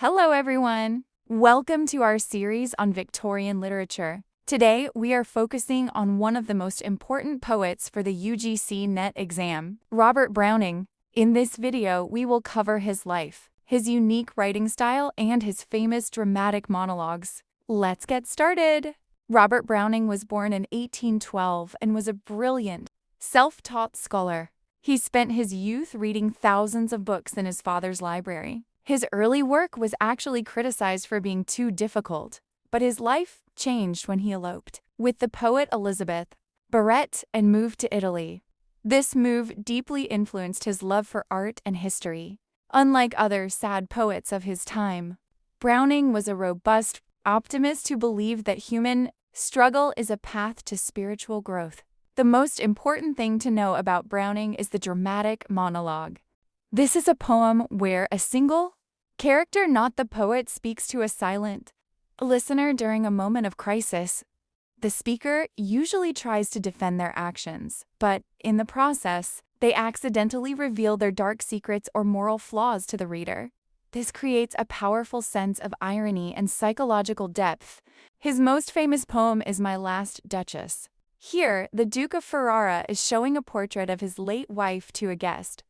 Hello, everyone. Welcome to our series on Victorian literature. Today, we are focusing on one of the most important poets for the UGC NET exam, Robert Browning. In this video, we will cover his life, his unique writing style, and his famous dramatic monologues. Let's get started. Robert Browning was born in 1812 and was a brilliant, self-taught scholar. He spent his youth reading thousands of books in his father's library. His early work was actually criticized for being too difficult, but his life changed when he eloped with the poet Elizabeth Barrett and moved to Italy. This move deeply influenced his love for art and history. Unlike other sad poets of his time, Browning was a robust optimist who believed that human struggle is a path to spiritual growth. The most important thing to know about Browning is the dramatic monologue. This is a poem where a single character, not the poet, speaks to a silent listener during a moment of crisis. The speaker usually tries to defend their actions, but in the process, they accidentally reveal their dark secrets or moral flaws to the reader. This creates a powerful sense of irony and psychological depth. His most famous poem is My Last Duchess. Here, the Duke of Ferrara is showing a portrait of his late wife to a guest.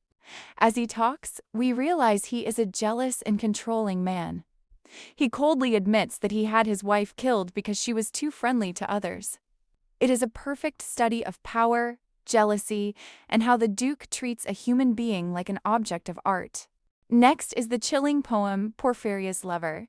As he talks, we realize he is a jealous and controlling man. He coldly admits that he had his wife killed because she was too friendly to others. It is a perfect study of power, jealousy, and how the Duke treats a human being like an object of art. Next is the chilling poem Porphyria's Lover.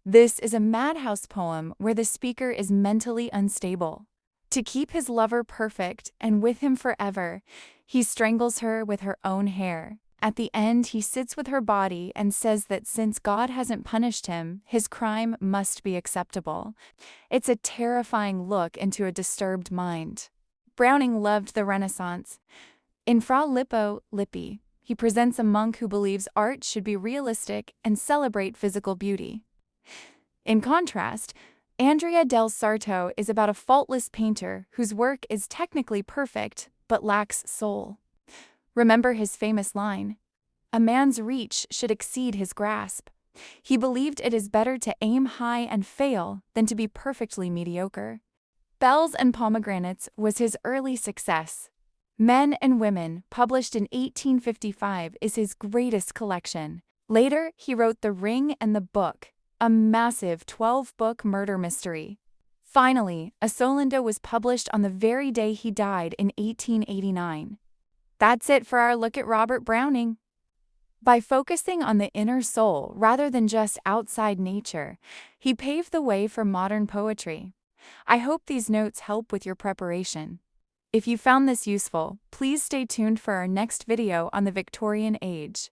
This is a madhouse poem where the speaker is mentally unstable. To keep his lover perfect and with him forever, he strangles her with her own hair. At the end, he sits with her body and says that since God hasn't punished him, his crime must be acceptable. It's a terrifying look into a disturbed mind. Browning loved the Renaissance. In Fra Lippo, Lippi, he presents a monk who believes art should be realistic and celebrate physical beauty. In contrast, Andrea del Sarto is about a faultless painter whose work is technically perfect but lacks soul. Remember his famous line, "A man's reach should exceed his grasp." He believed it is better to aim high and fail than to be perfectly mediocre. Bells and Pomegranates was his early success. Men and Women, published in 1855, is his greatest collection. Later, he wrote The Ring and the Book, a massive 12-book murder mystery. Finally, Asolando was published on the very day he died in 1889. That's it for our look at Robert Browning. By focusing on the inner soul rather than just outside nature, he paved the way for modern poetry. I hope these notes help with your preparation. If you found this useful, please stay tuned for our next video on the Victorian Age.